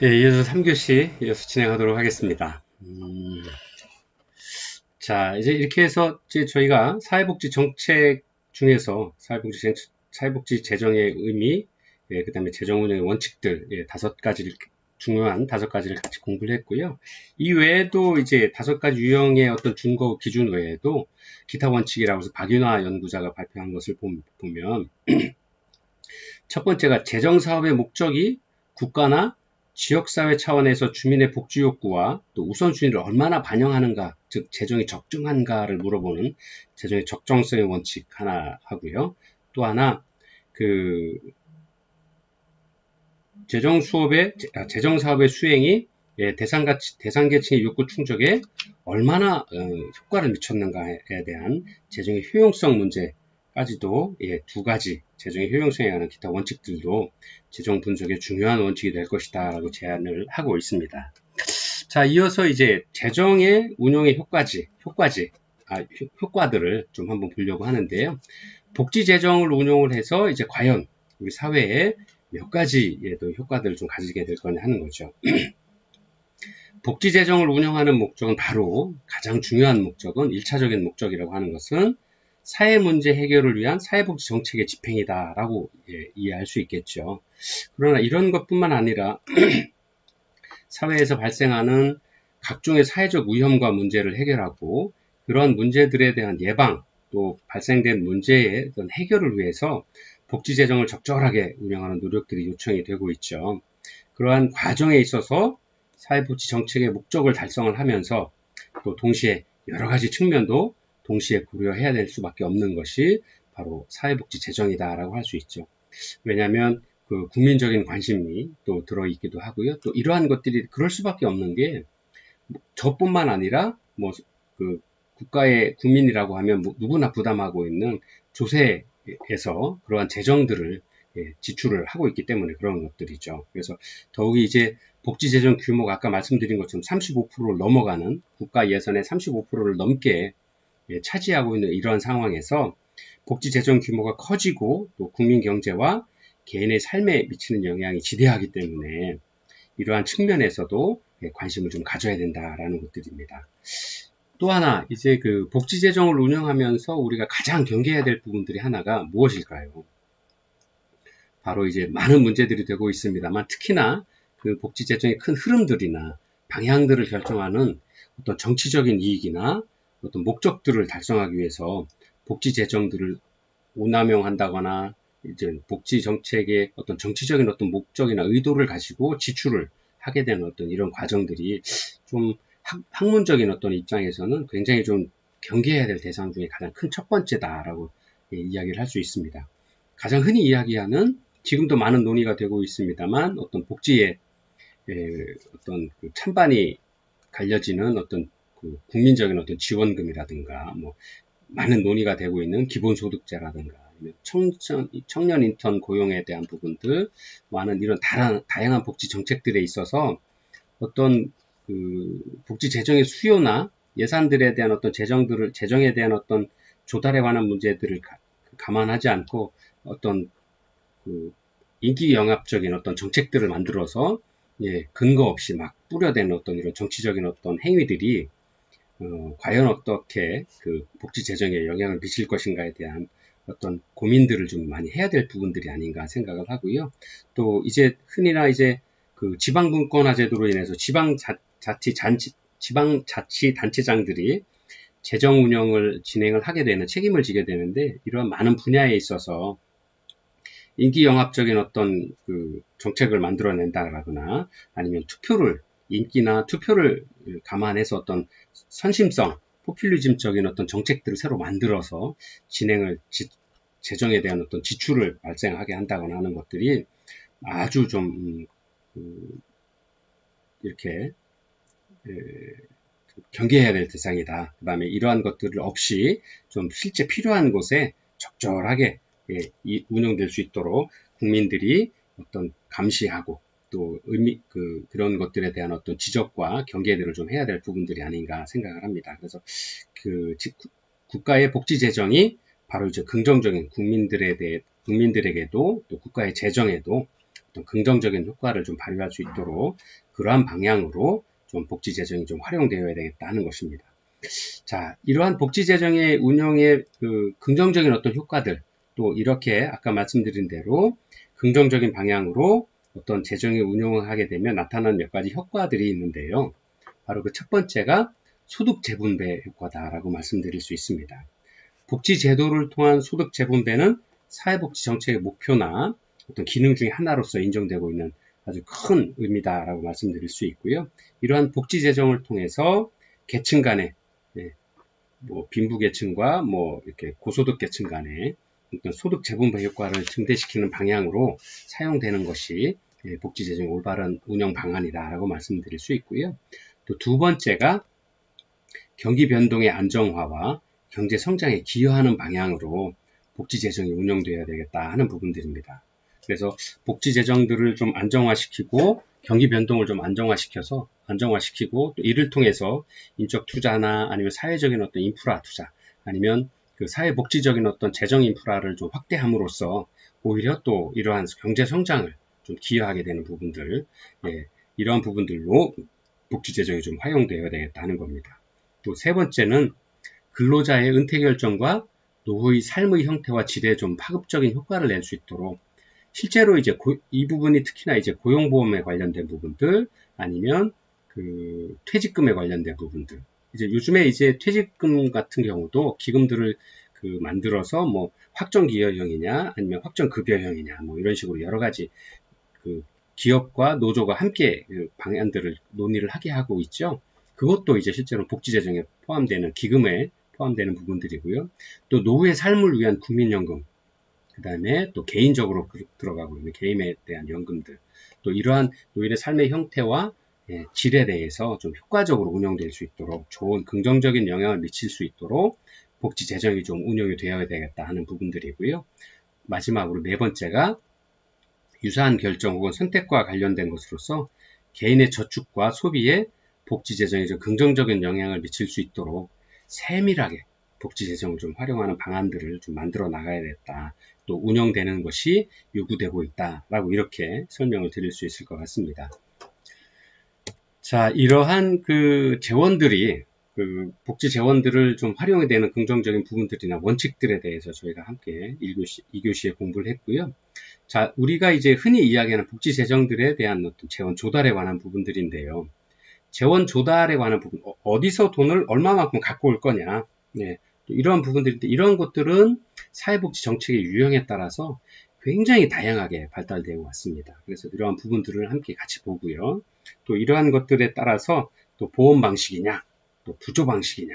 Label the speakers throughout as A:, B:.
A: 예, 이어서 3교시 이어서 진행하도록 하겠습니다. 자, 이제 이렇게 해서 이제 저희가 사회복지 정책 중에서 사회복지 재정의 의미, 예, 그 다음에 재정 운영의 원칙들, 예, 중요한 5가지를 같이 공부를 했고요. 이 외에도 이제 5가지 유형의 어떤 준거 기준 외에도 기타 원칙이라고 해서 박윤화 연구자가 발표한 것을 보면 첫 번째가 재정사업의 목적이 국가나 지역사회 차원에서 주민의 복지 욕구와 또 우선순위를 얼마나 반영하는가, 즉 재정이 적정한가를 물어보는 재정의 적정성의 원칙 하나 하고요. 또 하나 재정사업의 수행이 대상계층의 욕구 충족에 얼마나 효과를 미쳤는가에 대한 재정의 효용성 문제까지도 2가지 재정의 효용성에 관한 기타 원칙들도 재정 분석의 중요한 원칙이 될 것이다 라고 제안을 하고 있습니다. 자, 이어서 이제 재정의 운용의 효과들을 좀 한번 보려고 하는데요. 복지 재정을 운용을 해서 이제 과연 우리 사회에 몇 가지의 효과들을 좀 가지게 될 거냐 하는 거죠. 복지 재정을 운영하는 목적은 바로 가장 중요한 목적은 1차적인 목적이라고 하는 것은 사회 문제 해결을 위한 사회복지 정책의 집행이다라고 이해할 수 있겠죠. 그러나 이런 것뿐만 아니라 사회에서 발생하는 각종의 사회적 위험과 문제를 해결하고 그런 문제들에 대한 예방 또 발생된 문제의 어떤 해결을 위해서 복지 재정을 적절하게 운영하는 노력들이 요청이 되고 있죠. 그러한 과정에 있어서 사회복지 정책의 목적을 달성을 하면서 또 동시에 여러 가지 측면도 동시에 고려해야 될 수밖에 없는 것이 바로 사회복지 재정이다라고 할 수 있죠. 왜냐하면 그 국민적인 관심이 또 들어있기도 하고요. 또 이러한 것들이 그럴 수밖에 없는 게 저뿐만 아니라 그 국가의 국민이라고 하면 누구나 부담하고 있는 조세에서 그러한 재정들을 지출을 하고 있기 때문에 그런 것들이죠. 그래서 더욱이 이제 복지 재정 규모가 아까 말씀드린 것처럼 35%를 넘어가는 국가 예산의 35%를 넘게 차지하고 있는 이러한 상황에서 복지 재정 규모가 커지고 또 국민 경제와 개인의 삶에 미치는 영향이 지대하기 때문에 이러한 측면에서도 관심을 좀 가져야 된다라는 것들입니다. 또 하나 이제 그 복지 재정을 운영하면서 우리가 가장 경계해야 될 부분들이 하나가 무엇일까요? 바로 이제 많은 문제들이 되고 있습니다만 특히나 그 복지 재정의 큰 흐름들이나 방향들을 결정하는 어떤 정치적인 이익이나 어떤 목적들을 달성하기 위해서 복지 재정들을 오남용한다거나 이제 복지 정책의 어떤 정치적인 어떤 목적이나 의도를 가지고 지출을 하게 되는 어떤 이런 과정들이 좀 학문적인 어떤 입장에서는 굉장히 좀 경계해야 될 대상 중에 가장 큰 첫 번째다라고 이야기를 할 수 있습니다. 가장 흔히 이야기하는 지금도 많은 논의가 되고 있습니다만 어떤 복지의 어떤 그 찬반이 갈려지는 어떤 그 국민적인 어떤 지원금이라든가 많은 논의가 되고 있는 기본소득제라든가 청년 인턴 고용에 대한 부분들 많은 이런 다양한 복지 정책들에 있어서 어떤 그 복지 재정의 수요나 예산들에 대한 어떤 재정에 대한 어떤 조달에 관한 문제들을 감안하지 않고 어떤 그 인기 영합적인 어떤 정책들을 만들어서 근거 없이 막 뿌려대는 어떤 이런 정치적인 어떤 행위들이 과연 어떻게 그 복지 재정에 영향을 미칠 것인가에 대한 어떤 고민들을 좀 많이 해야 될 부분들이 아닌가 생각을 하고요. 또 이제 흔히나 이제 그 지방분권화 제도로 인해서 지방자치단체장들이 재정 운영을 진행을 하게 되는 책임을 지게 되는데 이러한 많은 분야에 있어서 인기 영합적인 어떤 그 정책을 만들어낸다거나 아니면 인기나 투표를 감안해서 어떤 선심성, 포퓰리즘적인 어떤 정책들을 새로 만들어서 재정에 대한 어떤 지출을 발생하게 한다거나 하는 것들이 아주 좀 이렇게 경계해야 될 대상이다. 그 다음에 이러한 것들을 없이 좀 실제 필요한 곳에 적절하게 운영될 수 있도록 국민들이 어떤 감시하고 또 그런 것들에 대한 어떤 지적과 경계들을 좀 해야 될 부분들이 아닌가 생각을 합니다. 그래서 국가의 복지 재정이 바로 이제 긍정적인 국민들에게도 또 국가의 재정에도 어떤 긍정적인 효과를 좀 발휘할 수 있도록 그러한 방향으로 좀 복지 재정이 좀 활용되어야 되겠다 하는 것입니다. 자, 이러한 복지 재정의 운영의 그 긍정적인 어떤 효과들, 또 이렇게 아까 말씀드린 대로 긍정적인 방향으로 어떤 재정의 운영을 하게 되면 나타나는 몇 가지 효과들이 있는데요. 바로 그 첫 번째가 소득 재분배 효과다라고 말씀드릴 수 있습니다. 복지 제도를 통한 소득 재분배는 사회복지 정책의 목표나 어떤 기능 중에 하나로서 인정되고 있는 아주 큰 의미다라고 말씀드릴 수 있고요. 이러한 복지 재정을 통해서 계층 간의 뭐 빈부계층과 뭐 이렇게 고소득 계층 간의 어떤 소득 재분배 효과를 증대시키는 방향으로 사용되는 것이 복지 재정의 올바른 운영 방안이다라고 말씀드릴 수 있고요. 또 두 번째가 경기 변동의 안정화와 경제 성장에 기여하는 방향으로 복지 재정이 운영되어야 되겠다 하는 부분들입니다. 그래서 복지 재정들을 좀 안정화시키고 경기 변동을 좀 안정화시키고 또 이를 통해서 인적 투자나 아니면 사회적인 어떤 인프라 투자 아니면 그 사회복지적인 어떤 재정 인프라를 좀 확대함으로써 오히려 또 이러한 경제 성장을 좀 기여하게 되는 부분들, 이러한 부분들로 복지 재정이 좀 활용되어야 되겠다는 겁니다. 또 세 번째는 근로자의 은퇴 결정과 노후의 삶의 형태와 질에 좀 파급적인 효과를 낼 수 있도록 실제로 이제 이 부분이 특히나 이제 고용보험에 관련된 부분들 아니면 그 퇴직금에 관련된 부분들 이제 요즘에 이제 퇴직금 같은 경우도 기금들을 그 만들어서 뭐 확정기여형이냐 아니면 확정급여형이냐 뭐 이런 식으로 여러 가지 그 기업과 노조가 함께 그 방안들을 논의를 하게 하고 있죠. 그것도 이제 실제로 복지재정에 포함되는 기금에 포함되는 부분들이고요. 또 노후의 삶을 위한 국민연금, 그 다음에 또 개인적으로 들어가고 있는 개인에 대한 연금들, 또 이러한 노인의 삶의 형태와 질에 대해서 좀 효과적으로 운영될 수 있도록 좋은 긍정적인 영향을 미칠 수 있도록 복지 재정이 좀 운영이 되어야 되겠다 하는 부분들이고요. 마지막으로 네 번째가 유사한 결정 혹은 선택과 관련된 것으로서 개인의 저축과 소비에 복지 재정이 좀 긍정적인 영향을 미칠 수 있도록 세밀하게 복지 재정을 좀 활용하는 방안들을 좀 만들어 나가야겠다. 또 운영되는 것이 요구되고 있다라고 이렇게 설명을 드릴 수 있을 것 같습니다. 자, 이러한 그 재원들이 그 복지 재원들을 좀 활용이 되는 긍정적인 부분들이나 원칙들에 대해서 저희가 함께 2교시에 공부를 했고요. 자, 우리가 이제 흔히 이야기하는 복지 재정들에 대한 어떤 재원 조달에 관한 부분들인데요. 재원 조달에 관한 부분, 어디서 돈을 얼마만큼 갖고 올 거냐, 또 이러한 부분들인데 이런 것들은 사회복지 정책의 유형에 따라서 굉장히 다양하게 발달되어 왔습니다. 그래서 이러한 부분들을 함께 같이 보고요. 또 이러한 것들에 따라서 또 보험 방식이냐, 또 부조 방식이냐,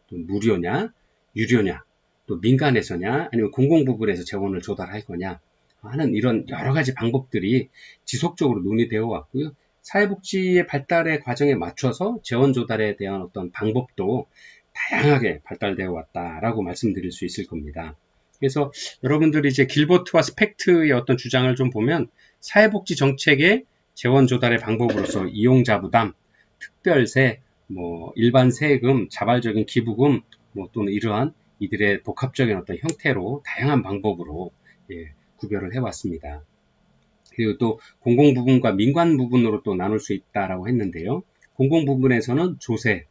A: 또 무료냐, 유료냐, 또 민간에서냐, 아니면 공공 부분에서 재원을 조달할 거냐 하는 이런 여러 가지 방법들이 지속적으로 논의되어 왔고요. 사회복지의 발달의 과정에 맞춰서 재원 조달에 대한 어떤 방법도 다양하게 발달되어 왔다라고 말씀드릴 수 있을 겁니다. 그래서 여러분들이 이제 길버트와 스펙트의 어떤 주장을 좀 보면 사회복지 정책의 재원 조달의 방법으로서 이용자 부담, 특별세, 뭐 일반 세금, 자발적인 기부금, 뭐 또는 이러한 이들의 복합적인 어떤 형태로 다양한 방법으로 구별을 해왔습니다. 그리고 또 공공 부분과 민관 부분으로 또 나눌 수 있다라고 했는데요. 공공 부분에서는 조세,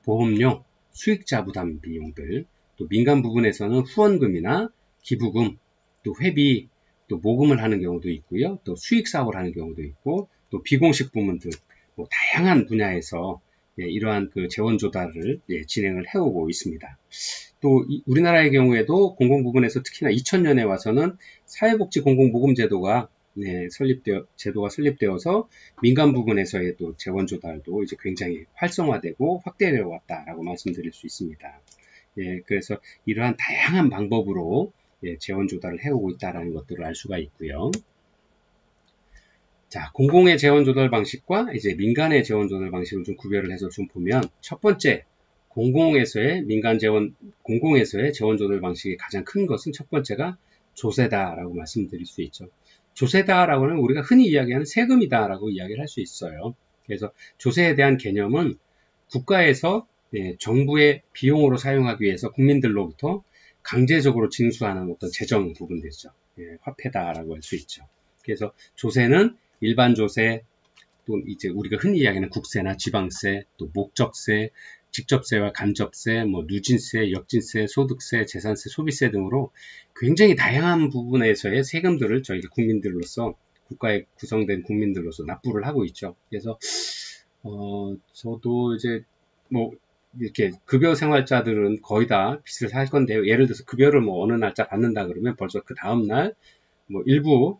A: 보험료, 수익자 부담 비용들, 또 민간 부분에서는 후원금이나 기부금, 또 회비, 또 모금을 하는 경우도 있고요. 또 수익 사업을 하는 경우도 있고, 또 비공식 부문 등 뭐 다양한 분야에서 이러한 그 재원 조달을 진행을 해오고 있습니다. 또 우리나라의 경우에도 공공 부분에서 특히나 2000년에 와서는 사회복지 공공모금 제도가 설립되어서 민간 부분에서의 또 재원 조달도 이제 굉장히 활성화되고 확대되어 왔다라고 말씀드릴 수 있습니다. 그래서 이러한 다양한 방법으로 재원 조달을 해오고 있다는 것들을 알 수가 있고요. 자, 공공의 재원 조달 방식과 이제 민간의 재원 조달 방식을 좀 구별을 해서 좀 보면 첫 번째, 공공에서의 재원 조달 방식의 가장 큰 것은 첫 번째가 조세다라고 말씀드릴 수 있죠. 조세다라고는 우리가 흔히 이야기하는 세금이다라고 이야기를 할 수 있어요. 그래서 조세에 대한 개념은 국가에서 정부의 비용으로 사용하기 위해서 국민들로부터 강제적으로 징수하는 어떤 재정 부분들이죠. 화폐다라고 할 수 있죠. 그래서 조세는 일반 조세, 또 이제 우리가 흔히 이야기하는 국세나 지방세, 또 목적세, 직접세와 간접세, 뭐 누진세, 역진세, 소득세, 재산세, 소비세 등으로 굉장히 다양한 부분에서의 세금들을 저희 국민들로서 국가에 구성된 국민들로서 납부를 하고 있죠. 그래서 저도 이제 뭐 이렇게 급여 생활자들은 거의 다 빚을 살 건데요. 예를 들어서 급여를 뭐 어느 날짜 받는다 그러면 벌써 그 다음 날 뭐 일부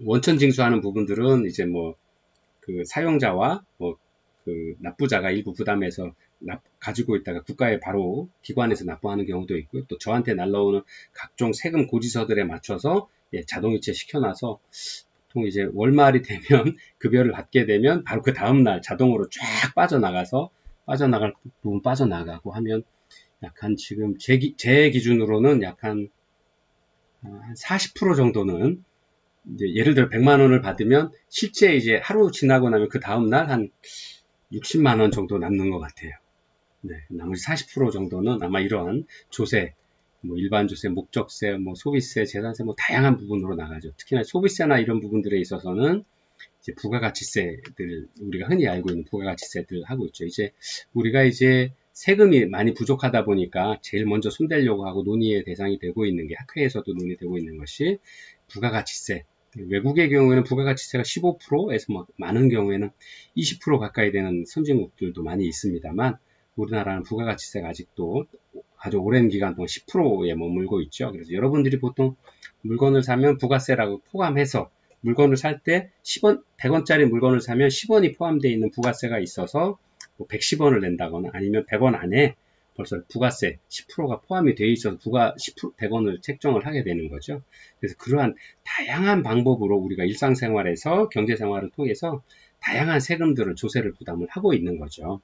A: 원천 징수하는 부분들은 이제 뭐 그 사용자와 뭐 그 납부자가 일부 부담해서 가지고 있다가 국가에 바로 기관에서 납부하는 경우도 있고요. 또 저한테 날라오는 각종 세금 고지서들에 맞춰서 자동이체 시켜놔서 보통 이제 월말이 되면 급여를 받게 되면 바로 그 다음날 자동으로 쫙 빠져나갈 부분 빠져나가고 하면 약간 지금 제 기준으로는 약간 한 40% 정도는 이제 예를 들어 100만 원을 받으면 실제 이제 하루 지나고 나면 그 다음날 한 60만 원 정도 남는 것 같아요. 네, 나머지 40% 정도는 아마 이러한 조세, 뭐 일반 조세, 목적세, 뭐 소비세, 재산세, 뭐 다양한 부분으로 나가죠. 특히나 소비세나 이런 부분들에 있어서는 이제 부가가치세들, 우리가 흔히 알고 있는 부가가치세들 하고 있죠. 이제 우리가 이제 세금이 많이 부족하다 보니까 제일 먼저 손대려고 하고 논의의 대상이 되고 있는 게 학회에서도 논의되고 있는 것이 부가가치세. 외국의 경우에는 부가가치세가 15%에서 많은 경우에는 20% 가까이 되는 선진국들도 많이 있습니다만 우리나라는 부가가치세가 아직도 아주 오랜 기간 동안 10%에 머물고 있죠. 그래서 여러분들이 보통 물건을 사면 부가세라고 포함해서 물건을 살 때 10원, 100원짜리 물건을 사면 10원이 포함되어 있는 부가세가 있어서 뭐 110원을 낸다거나 아니면 100원 안에 벌써 부가세 10%가 포함이 되어 있어서 100원을 책정을 하게 되는 거죠. 그래서 그러한 다양한 방법으로 우리가 일상생활에서 경제생활을 통해서 다양한 세금들을 조세를 부담을 하고 있는 거죠.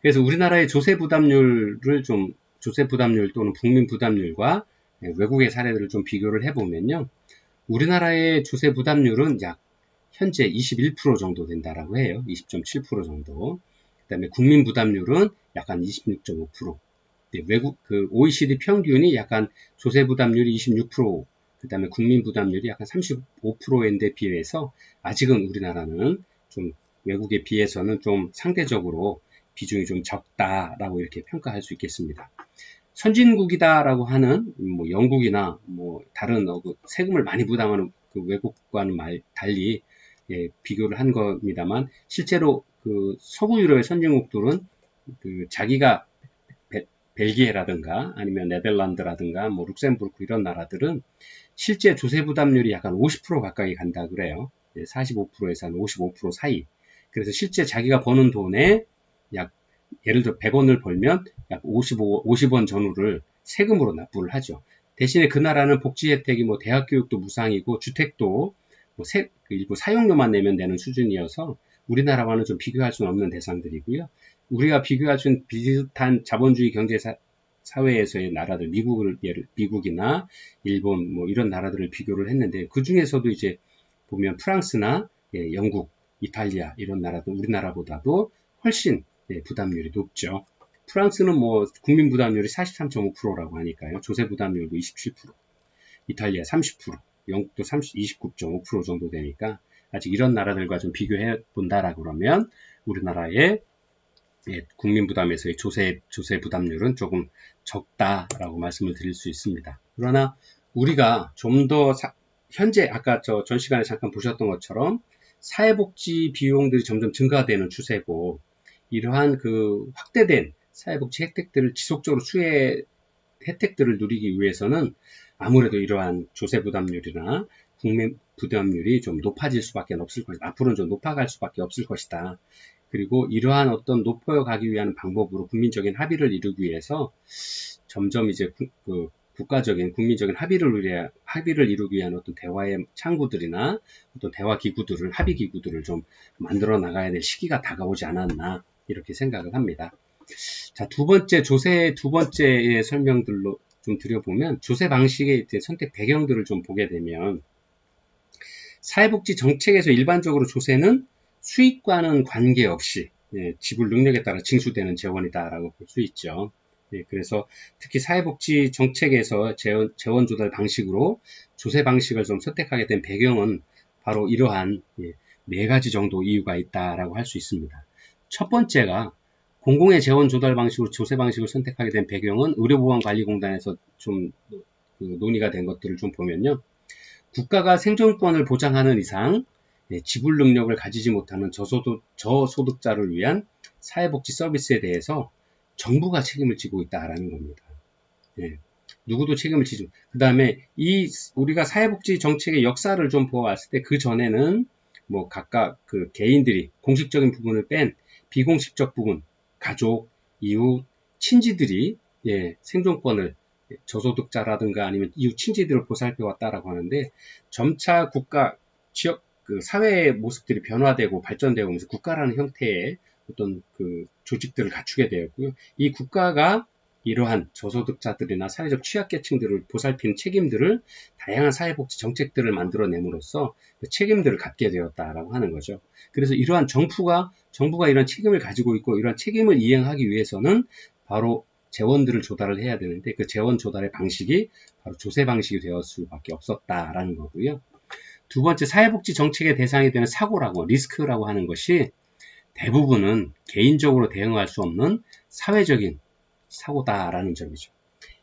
A: 그래서 우리나라의 조세 부담률 또는 국민 부담률과 외국의 사례들을 좀 비교를 해보면요. 우리나라의 조세 부담률은 약 현재 21% 정도 된다라고 해요. 20.7% 정도. 그다음에 국민 부담률은 약간 26.5%. 외국 그 OECD 평균이 약간 조세 부담률이 26%, 그다음에 국민 부담률이 약간 35%인데 비해서 아직은 우리나라는 좀 외국에 비해서는 좀 상대적으로 비중이 좀 적다라고 이렇게 평가할 수 있겠습니다. 선진국이다라고 하는 뭐 영국이나 뭐 다른 세금을 많이 부담하는 그 외국과는 달리 비교를 한 겁니다만 실제로 그 서구 유럽의 선진국들은 그 자기가 벨기에라든가 아니면 네덜란드라든가 뭐 룩셈부르크 이런 나라들은 실제 조세 부담률이 약간 50% 가까이 간다 그래요. 45%에서 한 55% 사이. 그래서 실제 자기가 버는 돈에 약 예를 들어 100원을 벌면 약 50원 전후를 세금으로 납부를 하죠. 대신에 그 나라는 복지 혜택이 뭐 대학 교육도 무상이고 주택도 뭐 일부 사용료만 내면 되는 수준이어서 우리나라와는 좀 비교할 수는 없는 대상들이고요. 우리가 비교할 수 있는 비슷한 자본주의 경제 사회에서의 나라들, 미국이나 일본 뭐 이런 나라들을 비교를 했는데 그 중에서도 이제 보면 프랑스나 영국, 이탈리아 이런 나라도 우리나라보다도 훨씬 부담률이 높죠. 프랑스는 뭐 국민 부담률이 43.5%라고 하니까요. 조세 부담률도 27%, 이탈리아 30%, 영국도 29.5% 정도 되니까 아직 이런 나라들과 좀 비교해 본다라고 그러면 우리나라의 국민 부담에서의 조세 부담률은 조금 적다라고 말씀을 드릴 수 있습니다. 그러나 우리가 좀 더 현재 아까 전 시간에 잠깐 보셨던 것처럼 사회복지 비용들이 점점 증가되는 추세고 이러한 그 확대된 사회복지 혜택들을 지속적으로 혜택들을 누리기 위해서는 아무래도 이러한 조세 부담률이나 국민 부담률이 좀 높아질 수밖에 없을 것이다. 앞으로는 좀 높아갈 수밖에 없을 것이다. 그리고 이러한 어떤 높여가기 위한 방법으로 국민적인 합의를 이루기 위해서 점점 이제 국가적인 국민적인 합의를 이루기 위한 어떤 대화의 창구들이나 어떤 대화 기구들을 합의 기구들을 좀 만들어 나가야 될 시기가 다가오지 않았나 이렇게 생각을 합니다. 자, 조세 두 번째의 설명들로 좀 드려보면 조세 방식의 이제 선택 배경들을 좀 보게 되면 사회복지 정책에서 일반적으로 조세는 수익과는 관계없이 지불 능력에 따라 징수되는 재원이다라고 볼 수 있죠. 예, 그래서 특히 사회복지 정책에서 재원 조달 방식으로 조세 방식을 좀 선택하게 된 배경은 바로 이러한 네 가지 정도 이유가 있다라고 할 수 있습니다. 첫 번째가 공공의 재원 조달 방식으로 조세 방식을 선택하게 된 배경은 의료보건관리공단에서 좀 논의가 된 것들을 좀 보면요. 국가가 생존권을 보장하는 이상 지불 능력을 가지지 못하는 저소득자를 위한 사회복지 서비스에 대해서 정부가 책임을 지고 있다라는 겁니다. 예, 누구도 책임을 지죠. 그 다음에 우리가 사회복지 정책의 역사를 좀 보아왔을 때 그 전에는 뭐 각각 그 개인들이 공식적인 부분을 뺀 비공식적 부분, 가족, 이웃, 친지들이 생존권을 저소득자라든가 아니면 이웃 친지들을 보살펴 왔다라고 하는데 점차 국가, 지역, 그 사회의 모습들이 변화되고 발전되고 하면서 국가라는 형태의 어떤 그 조직들을 갖추게 되었고요. 이 국가가 이러한 저소득자들이나 사회적 취약계층들을 보살피는 책임들을 다양한 사회복지 정책들을 만들어냄으로써 그 책임들을 갖게 되었다라고 하는 거죠. 그래서 이러한 정부가 이런 책임을 가지고 있고 이러한 책임을 이행하기 위해서는 바로 재원들을 조달을 해야 되는데 그 재원 조달의 방식이 바로 조세 방식이 되었을 수밖에 없었다라는 거고요. 두 번째, 사회복지 정책의 대상이 되는 사고라고 리스크라고 하는 것이 대부분은 개인적으로 대응할 수 없는 사회적인 사고다라는 점이죠.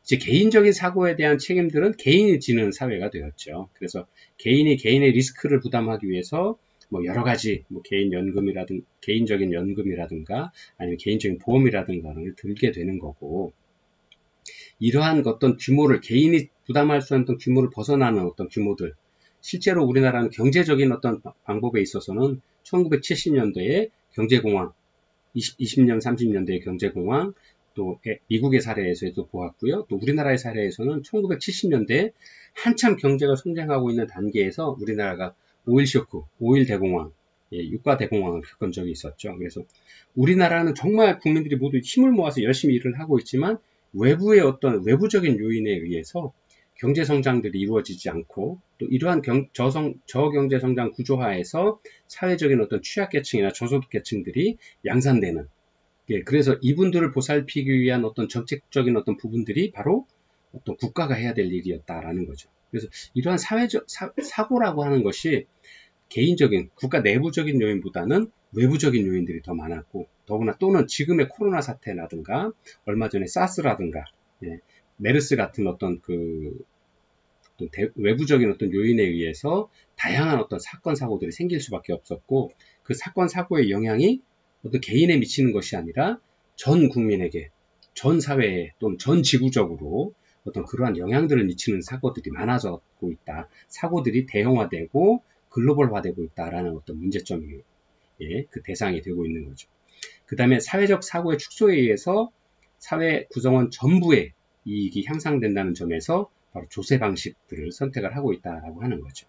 A: 이제 개인적인 사고에 대한 책임들은 개인이 지는 사회가 되었죠. 그래서 개인이 개인의 리스크를 부담하기 위해서 뭐 여러 가지 뭐 개인적인 연금이라든가 아니면 개인적인 보험이라든가를 들게 되는 거고, 이러한 어떤 규모를 개인이 부담할 수 있는 규모를 벗어나는 어떤 규모들, 실제로 우리나라는 경제적인 어떤 방법에 있어서는 1970년대에 경제공황, 20년, 30년대의 경제공황, 또 미국의 사례에서도 보았고요. 또 우리나라의 사례에서는 1970년대에 한참 경제가 성장하고 있는 단계에서 우리나라가 5.1 쇼크, 5.1 대공황, 유가 대공황을 겪은 적이 있었죠. 그래서 우리나라는 정말 국민들이 모두 힘을 모아서 열심히 일을 하고 있지만 외부의 어떤 외부적인 요인에 의해서 경제 성장들이 이루어지지 않고 또 이러한 저경제 성장 구조화에서 사회적인 어떤 취약계층이나 저소득계층들이 양산되는, 그래서 이분들을 보살피기 위한 어떤 정책적인 어떤 부분들이 바로 어떤 국가가 해야 될 일이었다라는 거죠. 그래서 이러한 사고라고 하는 것이 개인적인 국가 내부적인 요인보다는 외부적인 요인들이 더 많았고, 더구나 또는 지금의 코로나 사태라든가 얼마 전에 사스라든가 메르스 같은 어떤 외부적인 어떤 요인에 의해서 다양한 어떤 사건 사고들이 생길 수밖에 없었고, 그 사건 사고의 영향이 어떤 개인에 미치는 것이 아니라 전 국민에게, 전 사회에 또는 전 지구적으로 어떤 그러한 영향들을 미치는 사고들이 많아졌고 있다. 사고들이 대형화되고 글로벌화되고 있다라는 어떤 문제점이 그 대상이 되고 있는 거죠. 그 다음에 사회적 사고의 축소에 의해서 사회 구성원 전부의 이익이 향상된다는 점에서 바로 조세 방식들을 선택을 하고 있다라고 하는 거죠.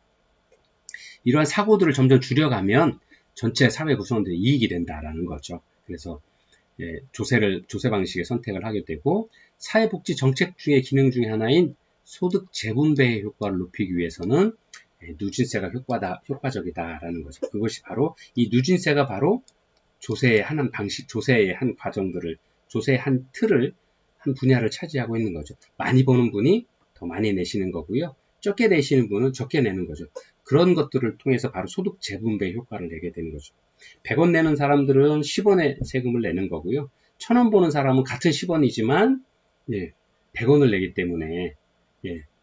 A: 이러한 사고들을 점점 줄여가면 전체 사회 구성원들이 이익이 된다라는 거죠. 그래서 조세 방식의 선택을 하게 되고, 사회복지 정책 중의 기능 중에 하나인 소득 재분배의 효과를 높이기 위해서는 누진세가 효과적이다라는 거죠. 그것이 바로 이 누진세가 바로 조세의 한 방식, 조세의 한 과정들을, 조세의 한 틀을, 한 분야를 차지하고 있는 거죠. 많이 버는 분이 더 많이 내시는 거고요. 적게 내시는 분은 적게 내는 거죠. 그런 것들을 통해서 바로 소득 재분배 효과를 내게 되는 거죠. 100원 내는 사람들은 10원의 세금을 내는 거고요. 1000원 버는 사람은 같은 10원이지만 100원을 내기 때문에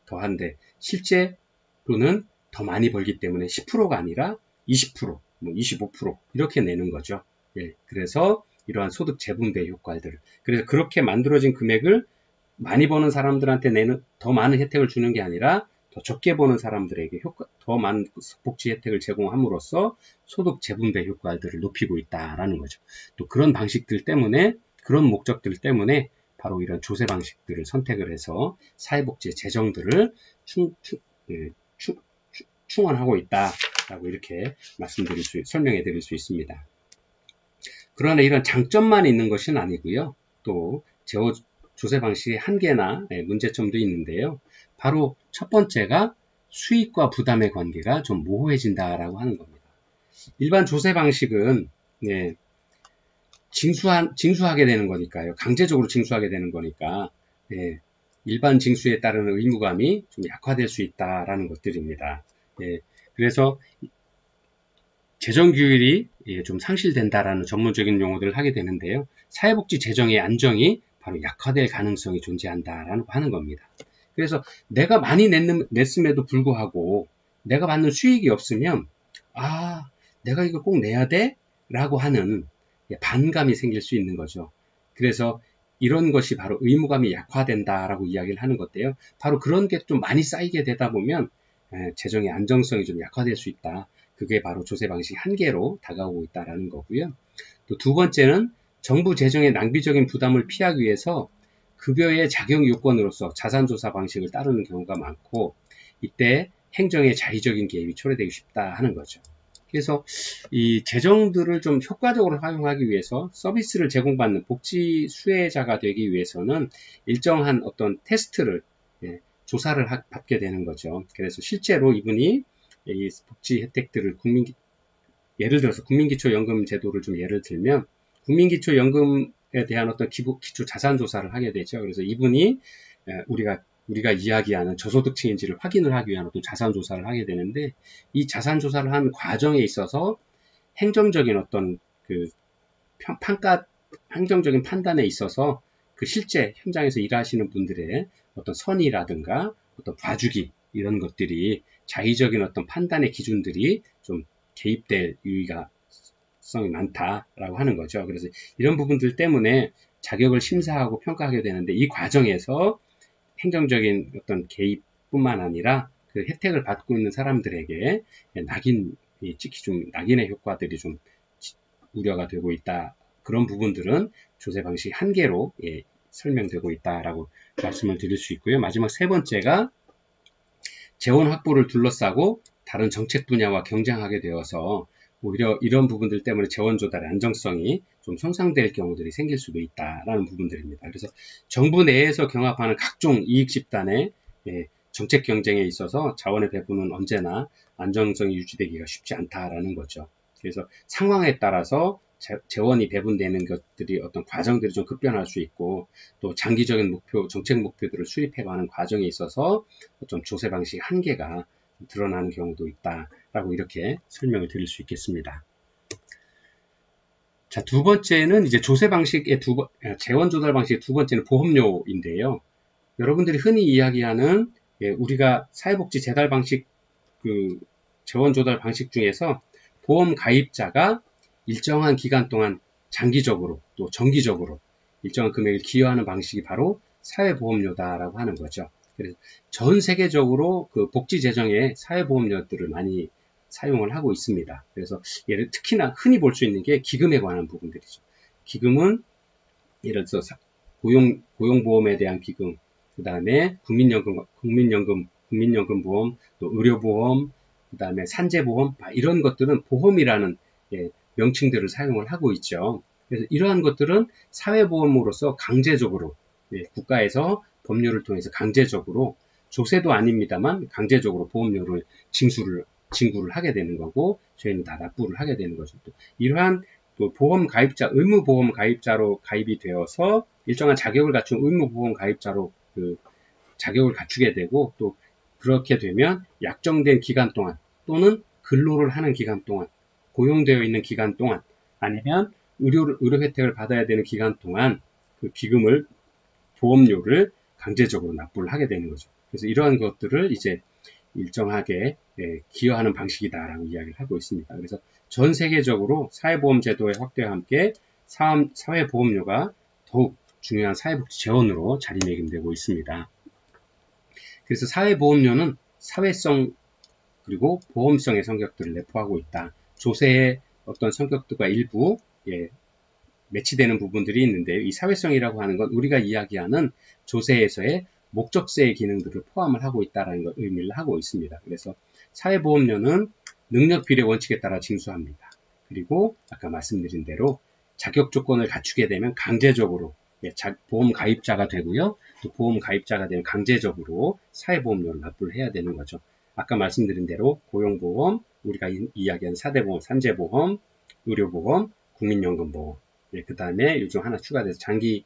A: 더한데, 실제로는 더 많이 벌기 때문에 10%가 아니라 20%, 뭐 25% 이렇게 내는 거죠. 그래서 이러한 소득 재분배 효과들, 그래서 그렇게 만들어진 금액을 많이 버는 사람들한테 더 많은 혜택을 주는 게 아니라 더 적게 버는 사람들에게 더 많은 복지 혜택을 제공함으로써 소득 재분배 효과들을 높이고 있다라는 거죠. 또 그런 방식들 때문에, 그런 목적들 때문에 바로 이런 조세 방식들을 선택을 해서 사회복지의 재정들을 충원하고 있다라고 이렇게 설명해 드릴 수 있습니다. 그러나 이런 장점만 있는 것은 아니고요. 또 조세 방식의 한계나 문제점도 있는데요. 바로 첫 번째가 수익과 부담의 관계가 좀 모호해진다라고 하는 겁니다. 일반 조세 방식은 징수하게 되는 거니까요. 강제적으로 징수하게 되는 거니까, 예, 일반 징수에 따르는 의무감이 좀 약화될 수 있다라는 것들입니다. 예, 그래서 재정규율이 좀 상실된다라는 전문적인 용어들을 하게 되는데요. 사회복지 재정의 안정이 바로 약화될 가능성이 존재한다라고 하는 겁니다. 그래서 내가 많이 냈음에도 불구하고 내가 받는 수익이 없으면 내가 이거 꼭 내야 돼? 라고 하는 반감이 생길 수 있는 거죠. 그래서 이런 것이 바로 의무감이 약화된다라고 이야기를 하는 건데요. 바로 그런 게 좀 많이 쌓이게 되다 보면 재정의 안정성이 좀 약화될 수 있다. 그게 바로 조세 방식 한계로 다가오고 있다라는 거고요. 또 두 번째는 정부 재정의 낭비적인 부담을 피하기 위해서 급여의 작용 요건으로서 자산조사 방식을 따르는 경우가 많고 이때 행정의 자의적인 개입이 초래되기 쉽다 하는 거죠. 그래서 이 재정들을 좀 효과적으로 활용하기 위해서 서비스를 제공받는 복지 수혜자가 되기 위해서는 일정한 어떤 테스트를 조사를 받게 되는 거죠. 그래서 실제로 이분이 이 복지 혜택들을 예를 들어서 국민기초연금 제도를 좀 예를 들면 국민기초연금에 대한 어떤 기초 자산조사를 하게 되죠. 그래서 이분이 우리가 이야기하는 저소득층인지를 확인을 하기 위한 어떤 자산조사를 하게 되는데 이 자산조사를 한 과정에 있어서 행정적인 어떤 행정적인 판단에 있어서 그 실제 현장에서 일하시는 분들의 어떤 선의라든가 어떤 봐주기 이런 것들이 자의적인 어떤 판단의 기준들이 좀 개입될 유의가성이 많다라고 하는 거죠. 그래서 이런 부분들 때문에 자격을 심사하고 평가하게 되는데 이 과정에서 행정적인 어떤 개입뿐만 아니라 그 혜택을 받고 있는 사람들에게 특히 좀 낙인의 효과들이 좀 우려가 되고 있다. 그런 부분들은 조세 방식 한계로 설명되고 있다라고 말씀을 드릴 수 있고요. 마지막 세 번째가 재원 확보를 둘러싸고 다른 정책 분야와 경쟁하게 되어서 오히려 이런 부분들 때문에 재원 조달의 안정성이 좀 손상될 경우들이 생길 수도 있다라는 부분들입니다. 그래서 정부 내에서 경합하는 각종 이익 집단의 정책 경쟁에 있어서 자원의 배분은 언제나 안정성이 유지되기가 쉽지 않다라는 거죠. 그래서 상황에 따라서 재원이 배분되는 것들이 어떤 과정들이 좀 급변할 수 있고 또 장기적인 정책 목표들을 수립해가는 과정에 있어서 좀 조세 방식 한계가 드러나는 경우도 있다라고 이렇게 설명을 드릴 수 있겠습니다. 자, 두 번째는 이제 조세 방식의 재원 조달 방식의 두 번째는 보험료인데요. 여러분들이 흔히 이야기하는 우리가 사회복지 재달 방식 재원 조달 방식 중에서 보험 가입자가 일정한 기간 동안 장기적으로 또 정기적으로 일정한 금액을 기여하는 방식이 바로 사회보험료다라고 하는 거죠. 그래서 전 세계적으로 그 복지 재정에 사회보험료들을 많이 사용을 하고 있습니다. 그래서 특히나 흔히 볼 수 있는 게 기금에 관한 부분들이죠. 기금은 예를 들어서 고용보험에 대한 기금, 그 다음에 국민연금보험, 또 의료보험, 그 다음에 산재보험, 이런 것들은 보험이라는 명칭들을 사용을 하고 있죠. 그래서 이러한 것들은 사회보험으로서 강제적으로 국가에서 법률을 통해서 강제적으로 조세도 아닙니다만 강제적으로 보험료를 징구를 하게 되는 거고 저희는 다 납부를 하게 되는 거죠. 또 이러한 또 보험 가입자, 의무보험 가입자로 가입이 되어서 일정한 자격을 갖춘 의무보험 가입자로 자격을 갖추게 되고 또 그렇게 되면 약정된 기간 동안 또는 근로를 하는 기간 동안 고용되어 있는 기간 동안 아니면 의료 혜택을 받아야 되는 기간 동안 그 기금을 보험료를 강제적으로 납부를 하게 되는 거죠. 그래서 이러한 것들을 이제 일정하게 기여하는 방식이다라고 이야기를 하고 있습니다. 그래서 전 세계적으로 사회보험 제도의 확대와 함께 사회보험료가 더욱 중요한 사회복지 재원으로 자리매김되고 있습니다. 그래서 사회보험료는 사회성 그리고 보험성의 성격들을 내포하고 있다. 조세의 어떤 성격들과 일부 매치되는 부분들이 있는데 이 사회성이라고 하는 건 우리가 이야기하는 조세에서의 목적세의 기능들을 포함을 하고 있다는 걸 의미를 하고 있습니다. 그래서 사회보험료는 능력비례 원칙에 따라 징수합니다. 그리고 아까 말씀드린 대로 자격 조건을 갖추게 되면 강제적으로 보험 가입자가 되고요. 또 보험 가입자가 되면 강제적으로 사회보험료를 납부를 해야 되는 거죠. 아까 말씀드린 대로 고용보험, 우리가 이야기한 사대보험, 산재보험, 의료보험, 국민연금보험 예, 그 다음에 요즘 하나 추가돼서 장기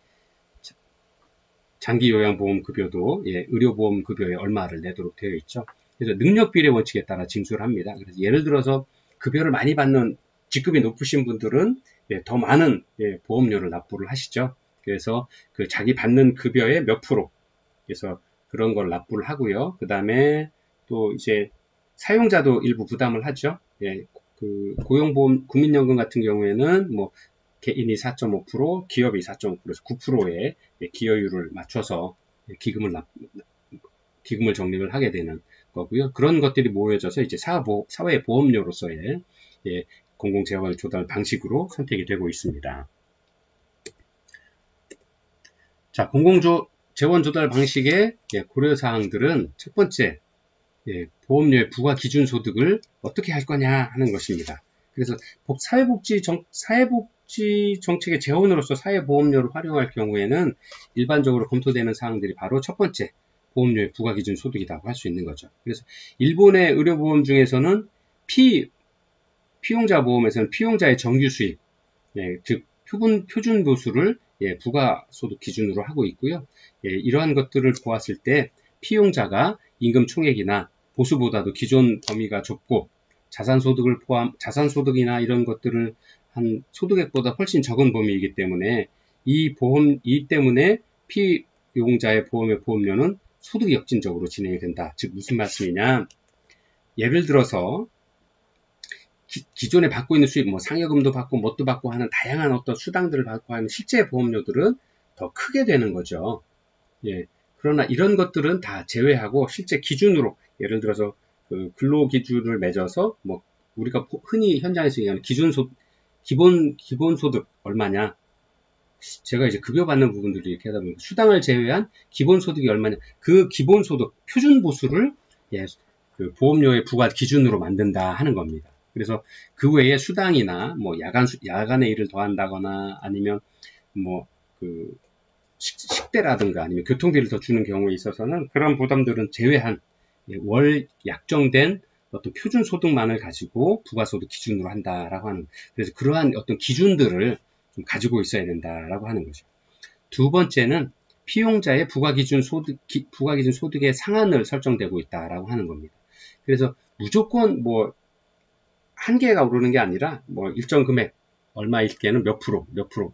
A: 요양보험급여도 예, 의료보험급여에 얼마를 내도록 되어 있죠. 그래서 능력비례 원칙에 따라 징수를 합니다. 그래서 예를 들어서 급여를 많이 받는 직급이 높으신 분들은 예, 더 많은 예, 보험료를 납부를 하시죠. 그래서 그 자기 받는 급여의 몇 프로, 그래서 그런 걸 납부를 하고요. 그 다음에 또 이제 사용자도 일부 부담을 하죠. 예, 그 고용보험, 국민연금 같은 경우에는 뭐 개인이 4.5%, 기업이 4.5%에서 9%의 기여율을 맞춰서 기금을 적립을 하게 되는 거고요. 그런 것들이 모여져서 이제 사회보험료로서의 예, 공공재원 조달 방식으로 선택이 되고 있습니다. 자, 공공재원 조달 방식의 고려사항들은 첫 번째, 보험료의 부과 기준 소득을 어떻게 할 거냐 하는 것입니다. 그래서 사회복지 정책의 재원으로서 사회보험료를 활용할 경우에는 일반적으로 검토되는 사항들이 바로 첫 번째, 보험료의 부과 기준 소득이라고 할 수 있는 거죠. 그래서 일본의 의료보험 중에서는 피용자 보험에서는 피용자의 정규 수입, 즉 표준 보수를 부가소득 기준으로 하고 있고요. 이러한 것들을 보았을 때 피용자가 임금 총액이나 보수보다도 기존 범위가 좁고 자산소득이나 이런 것들을 한 소득액보다 훨씬 적은 범위이기 때문에 이 때문에 피용자의 보험료는 소득 역진적으로 진행이 된다. 즉 무슨 말씀이냐? 예를 들어서 기존에 받고 있는 수입, 뭐 상여금도 받고 뭣도 받고 하는 다양한 어떤 수당들을 받고 하는 실제 보험료들은 더 크게 되는 거죠. 예. 그러나 이런 것들은 다 제외하고 실제 기준으로 예를 들어서 그 근로 기준을 맺어서 뭐 우리가 흔히 현장에서 얘기하는 기본 소득 얼마냐? 제가 이제 급여 받는 부분들을 이렇게 하다 보니까 수당을 제외한 기본 소득이 얼마냐? 그 기본 소득 표준 보수를 그 보험료의 부과 기준으로 만든다 하는 겁니다. 그래서 그 외에 수당이나 뭐 야간에 일을 더한다거나 아니면 뭐 그 식대라든가 아니면 교통비를 더 주는 경우에 있어서는 그런 부담들은 제외한 월 약정된 어떤 표준 소득만을 가지고 부가소득 기준으로 한다라고 하는, 그래서 그러한 어떤 기준들을 좀 가지고 있어야 된다라고 하는 거죠. 두 번째는 피용자의 부가기준 소득의 상한을 설정되고 있다라고 하는 겁니다. 그래서 무조건 뭐 한계가 오르는 게 아니라 뭐 일정 금액 얼마일 때는 몇 프로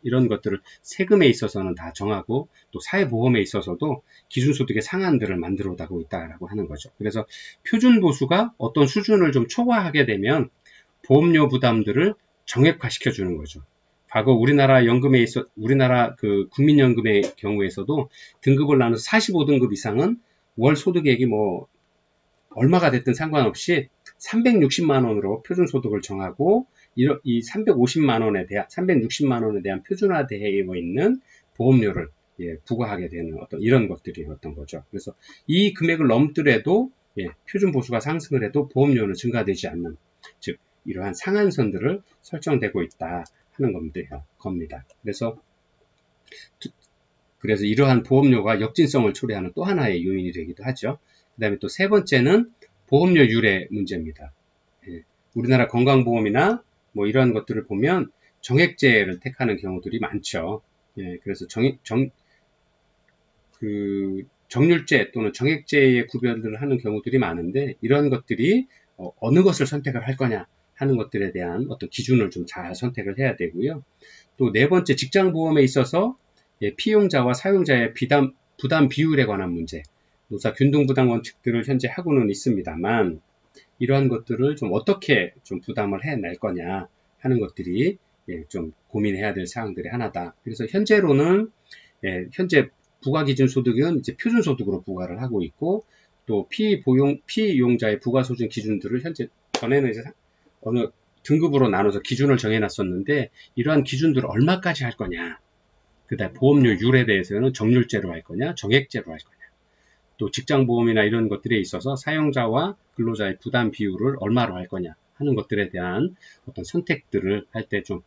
A: 이런 것들을 세금에 있어서는 다 정하고 또 사회보험에 있어서도 기준소득의 상한들을 만들어 가고 있다라고 하는 거죠. 그래서 표준보수가 어떤 수준을 좀 초과하게 되면 보험료 부담들을 정액화시켜 주는 거죠. 과거 우리나라 그 국민연금의 경우에서도 등급을 나눠서 45등급 이상은 월 소득액이 뭐 얼마가 됐든 상관없이 360만 원으로 표준소득을 정하고 이 360만 원에 대한 표준화되어 있는 보험료를 부과하게 되는 어떤 이런 것들이었던 거죠. 그래서 이 금액을 넘더라도 표준 보수가 상승을 해도 보험료는 증가되지 않는, 즉 이러한 상한선들을 설정되고 있다 하는 겁니다. 그래서 이러한 보험료가 역진성을 초래하는 또 하나의 요인이 되기도 하죠. 그 다음에 또 세 번째는 보험료 유래 문제입니다. 우리나라 건강보험이나 뭐 이런 것들을 보면 정액제를 택하는 경우들이 많죠. 그래서 정률제 또는 정액제의 구별을 하는 경우들이 많은데 이런 것들이 어느 것을 선택을 할 거냐 하는 것들에 대한 어떤 기준을 좀 잘 선택을 해야 되고요. 또 네 번째, 직장보험에 있어서 피용자와 사용자의 부담 비율에 관한 문제, 노사 균등부담 원칙들을 현재 하고는 있습니다만 이러한 것들을 좀 어떻게 좀 부담을 해낼 거냐 하는 것들이 좀 고민해야 될 사항들이 하나다. 그래서 현재로는 현재 부가기준소득은 이제 표준소득으로 부과를 하고 있고 또 피이용자의 부가소득 기준들을 전에는 이제 어느 등급으로 나눠서 기준을 정해놨었는데 이러한 기준들을 얼마까지 할 거냐, 그다음 보험료율에 대해서는 정률제로 할 거냐 정액제로 할 거냐, 또 직장보험이나 이런 것들에 있어서 사용자와 근로자의 부담 비율을 얼마로 할 거냐 하는 것들에 대한 어떤 선택들을 할 때 좀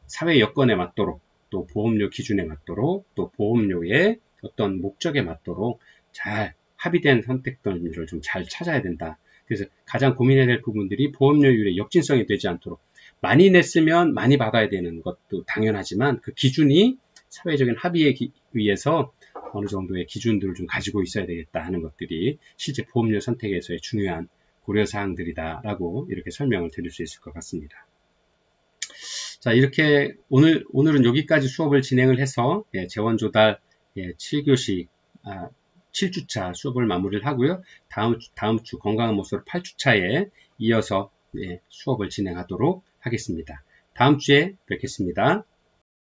A: 사회 여건에 맞도록 또 보험료 기준에 맞도록 또 보험료의 어떤 목적에 맞도록 잘 합의된 선택들을 좀 잘 찾아야 된다. 그래서 가장 고민해야 될 부분들이 보험료율의 역진성이 되지 않도록 많이 냈으면 많이 받아야 되는 것도 당연하지만 그 기준이 사회적인 합의에 의해서 어느 정도의 기준들을 좀 가지고 있어야 되겠다 하는 것들이 실제 보험료 선택에서의 중요한 고려사항들이다라고 이렇게 설명을 드릴 수 있을 것 같습니다. 자, 이렇게 오늘은 여기까지 수업을 진행을 해서 재원조달 7교시 7주차 수업을 마무리를 하고요. 다음 주 건강한 모습 8주차에 이어서 수업을 진행하도록 하겠습니다. 다음 주에 뵙겠습니다.